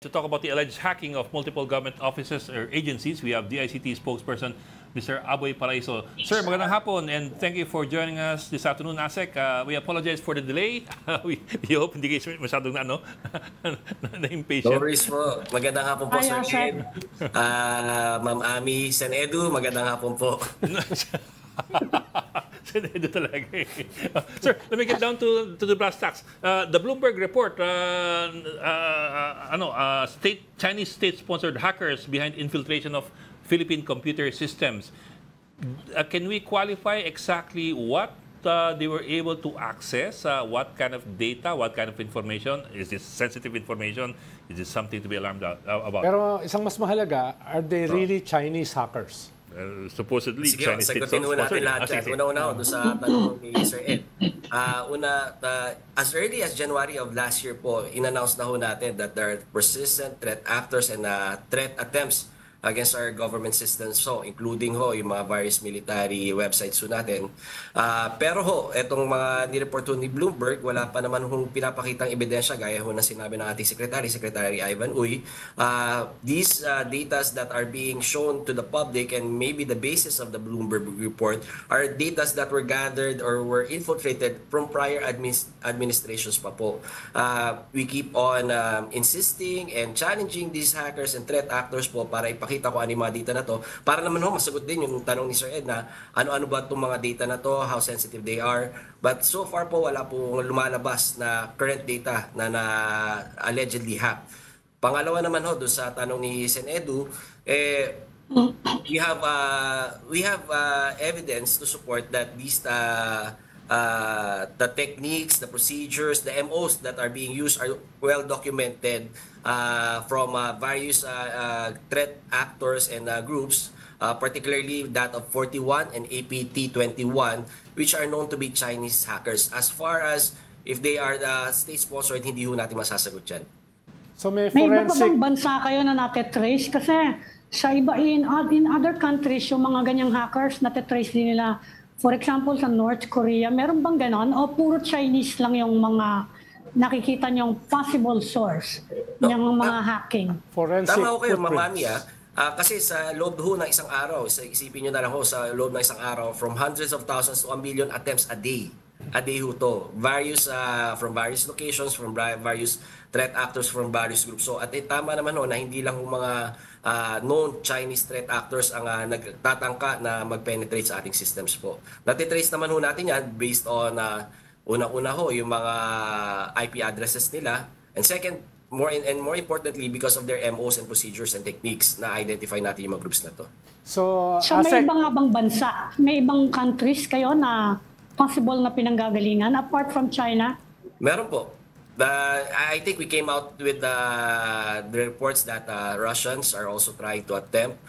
To talk about the alleged hacking of multiple government offices or agencies, we have DICT spokesperson Mr. Aboy Paraiso. Sir, magandang hapon and thank you for joining us this afternoon, ASEC. We apologize for the delay. we hope hindi kayo masyadong na-impatient. No worries po. Magandang hapon po, Sir Ed. Ma'am Ami, Sen Edu, magandang hapon po. Ito talaga eh. Sir, let me get down to the brass tacks. The Bloomberg report, Chinese state-sponsored hackers behind infiltration of Philippine computer systems. Can we qualify exactly what they were able to access? What kind of data? What kind of information? Is this sensitive information? Is this something to be alarmed about? Pero isang mas mahalaga, are they really Chinese hackers? Supposedly, Sige, Chinese sagutin mo natin lahat yan. Una-una doon sa tanong ni Sir Ed. As early as January of last year po, in-announce na ho natin that there are persistent threat actors and threat attempts against our government systems, so including ho yung mga various military websites ho natin. Pero ho, etong mga nireport ho ni Bloomberg, wala pa naman hong pinapakitang ebidensya gaya ho na sinabi ng ating Secretary Ivan Uy. These data that are being shown to the public and maybe the basis of the Bloomberg report are data that were gathered or were infiltrated from prior administrations pa po. We keep on insisting and challenging these hackers and threat actors po para ipakita ko ano yung mga data na to. Para naman ho, masagot din yung tanong ni Sir Ed na ano-ano ba itong mga data na to, how sensitive they are. But so far po, wala po lumalabas na current data na allegedly hacked. Pangalawa naman ho, doon sa tanong ni Sen Edu, we have evidence to support that these the techniques, the procedures, the MOs that are being used are well documented from various threat actors and groups, particularly that of 41 and APT21, which are known to be Chinese hackers. As far as if they are state-sponsored, hindi ho natin masasagot yan. So may iba pa forensic... bang bansa kayo na natitrace? Kasi sa iba, in other countries, yung mga ganyang hackers, natitrace din nila. For example, sa North Korea, meron bang ganon? O puro Chinese lang yung mga nakikita niyong possible source ng mga hacking? Forensic Tama ko kayo, footprints. Mamami. Kasi sa loob ho ng isang araw, isipin nyo na lang ho, sa loob ng isang araw, from hundreds of thousands to 1 million attempts a day. A day ho to. From various locations, from various threat actors, from various groups. So at tama naman ho na hindi lang ho mga known Chinese threat actors ang nagtatangka na mag-penetrate sa ating systems po. Natitrace naman ho natin yan based on una-una ho yung mga IP addresses nila. And second, more importantly, because of their MOs and procedures and techniques na identify natin yung mga groups na to. So may ibang abang bansa, may ibang countries kayo na possible na pinanggagalingan apart from China? Meron po. I think we came out with the reports that Russians are also trying to attempt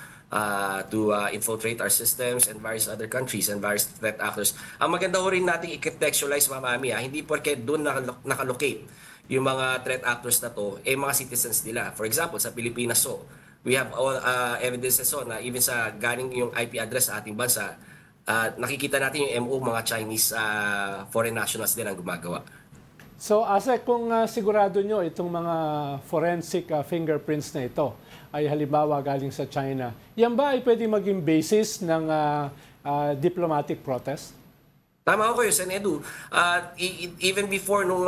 to infiltrate our systems and various other countries and various threat actors. Ang maganda ho rin natin i-contextualize, Ma'am Ami, hindi porke doon nakalocate yung mga threat actors na to, mga citizens nila. For example, sa Pilipinas we have all evidences na even sa galing yung IP address sa ating bansa, nakikita natin yung MO mga Chinese foreign nationals din ang gumagawa. So, Asek, kung sigurado nyo itong mga forensic fingerprints na ito ay halimbawa galing sa China, yan ba ay pwede maging basis ng diplomatic protest? Tama ko kayo, Sen Edu. Even before nung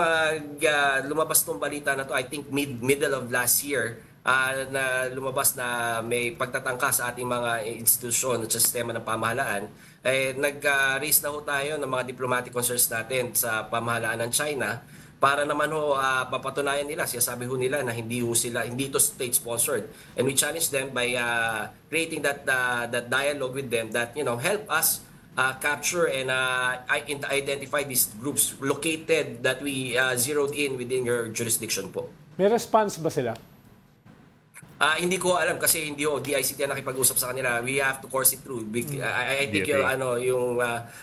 lumabas tong balita na to, I think middle of last year, na lumabas na may pagtatangka sa ating mga institusyon at sistema ng pamahalaan, nag-raise na ho tayo ng mga diplomatic concerns natin sa pamahalaan ng China para naman ho papatunayan nila, sabi ho nila na hindi ito state-sponsored. And we challenge them by creating that dialogue with them that help us capture and identify these groups located that we zeroed in within your jurisdiction po. May response ba sila? Hindi ko alam kasi hindi DICT na nakipag-usap sa kanila. We have to course it through. I think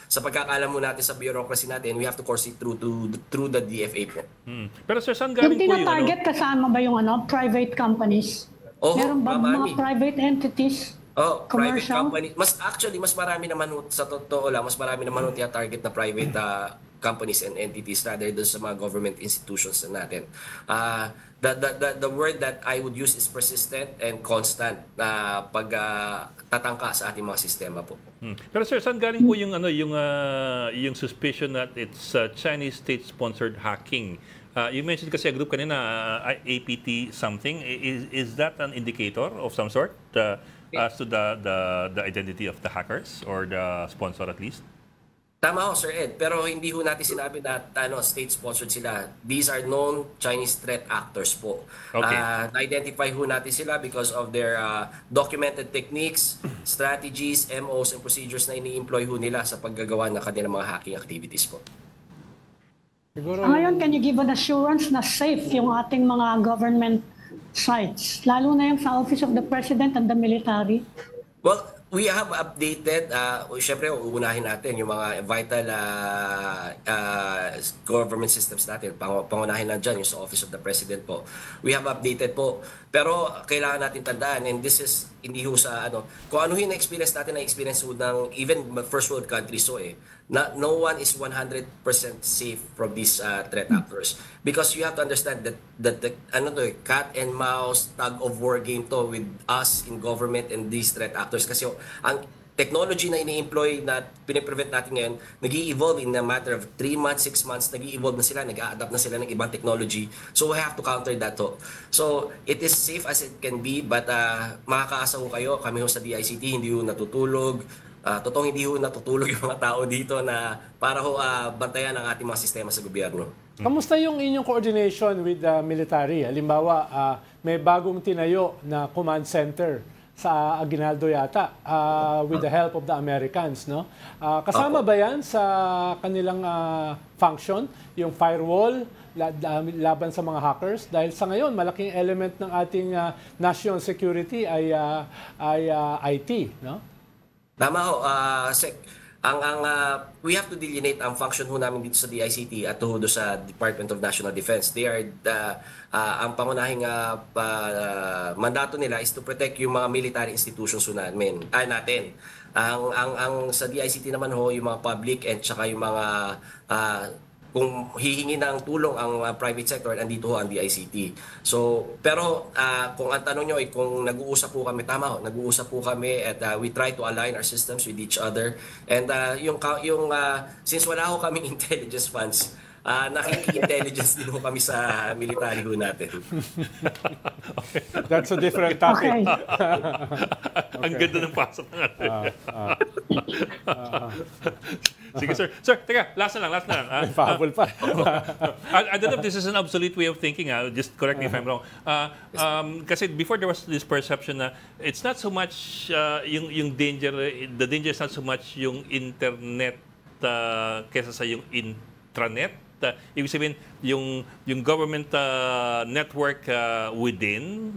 sa pagkakalam mo natin sa bureaucracy natin, we have to course it through the DFA po. Pero sir, saan galing po yung tina-target kasama ba yung private companies? Meron ba mga private entities? Private company. Mas marami naman sa totoo lang, mas marami naman tina-target na private companies and entities rather than sa mga government institutions na natin. The word that I would use is persistent and constant na pagtatangka sa ating mga sistema po. Pero sir, saan galing po yung yung suspicion that it's Chinese state-sponsored hacking? You mentioned kasi a group kanina, APT something. Is that an indicator of some sort as to the identity of the hackers or the sponsor at least? Tama ho, Sir Ed. Pero hindi ho natin sinabi na state-sponsored sila. These are known Chinese threat actors po. Okay. Na-identify ho natin sila because of their documented techniques, strategies, MOs, and procedures na ini-employ ho nila sa paggagawa ng kanilang mga hacking activities po. Siguro, Ngayon, can you give an assurance na safe yung ating mga government sites? Lalo na yung sa Office of the President and the military. Well, we have updated, syempre uunahin natin yung mga vital government systems natin. Pangunahin na dyan yung sa Office of the President po. We have updated po. Pero kailangan natin tandaan, and this is hindi ho sa kung ano yung na-experience natin, na-experience ho ng even first world countries no one is 100% safe from these threat actors. Because you have to understand that cat and mouse tug of war game to with us in government and these threat actors. Kasi ang technology na ini-employ na piniprevent natin ngayon, nag-i-evolve in a matter of 3 months, 6 months, nag-i-evolve na sila, nag-a-adapt na sila ng ibang technology. So we have to counter that to. So it is safe as it can be, but makakaasa ho kayo, kami ho sa DICT, hindi ho natutulog. Totoong hindi ho natutulog yung mga tao dito na para ho bantayan ang ating mga sistema sa gobyerno. kamusta yung inyong coordination with the military? Halimbawa, may bagong tinayo na command center sa Aguinaldo yata with the help of the Americans, no? Kasama ba yan sa kanilang function, yung firewall laban sa mga hackers? Dahil sa ngayon, malaking element ng ating national security ay IT, no? Tama ho, Sec. We have to delineate ang function ho namin dito sa DICT at ho sa Department of National Defense. They are ang pangunahing mandato nila is to protect yung mga military institutions ho natin. Ang sa DICT naman ho, yung mga public and saka yung mga kung hihingi ng tulong ang private sector, andito ho ang DICT. So, pero kung ang tanong nyo ay kung nag-uusap po kami, tama ho, nag-uusap po kami at we try to align our systems with each other. And since wala ho kaming intelligence funds, nakiki-intelligence din ho kami sa military ho natin. That's a different topic. Okay. Ang ganda ng pasok natin. Sige, sir. Sir, teka, last na lang. Pahabol pa. I don't know if this is an obsolete way of thinking. Just correct me if I'm wrong. Kasi before there was this perception na it's not so much yung danger, the danger is not so much yung internet kesa sa yung intranet. Ibig sabihin, yung government network within,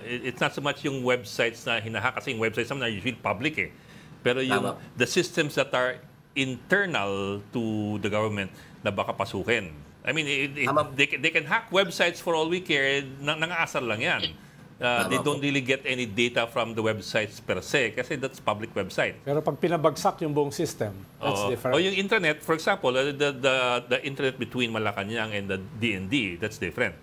it's not so much yung websites na hinahack kasi yung websites naman are usually public eh. Pero yung the systems that are internal to the government na baka pasukin. I mean, they can hack websites for all we care. Nangaasar lang yan. They don't really get any data from the websites per se kasi that's public website. Pero pag pinabagsak yung buong system, that's different. O yung internet, for example, the internet between Malacanang and the DND, that's different.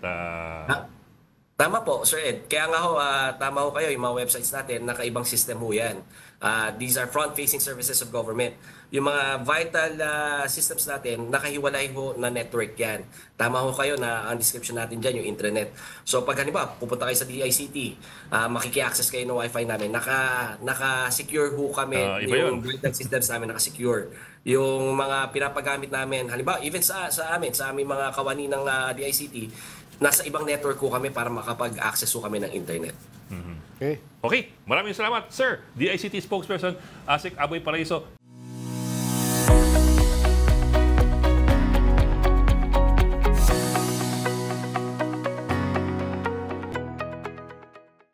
Tama po, Sir Ed. Kaya nga ho, tama ho kayo, yung mga websites natin, nakaibang system ho yan. These are front-facing services of government. Yung mga vital systems natin, nakahiwalay ho na network yan. Tama ho kayo na ang description natin dyan, yung intranet. So pag halimbawa, pupunta kayo sa DICT, makiki-access kayo ng Wi-Fi namin, naka-secure ho kami, yung vital systems namin naka-secure. Yung mga pinapagamit namin, halimbawa, even sa aming mga kawani ng DICT, nasa ibang network ko kami para makapag-access ko kami ng internet. Okay. Okay, maraming salamat, sir. DICT spokesperson, Asik Aboy Paraiso.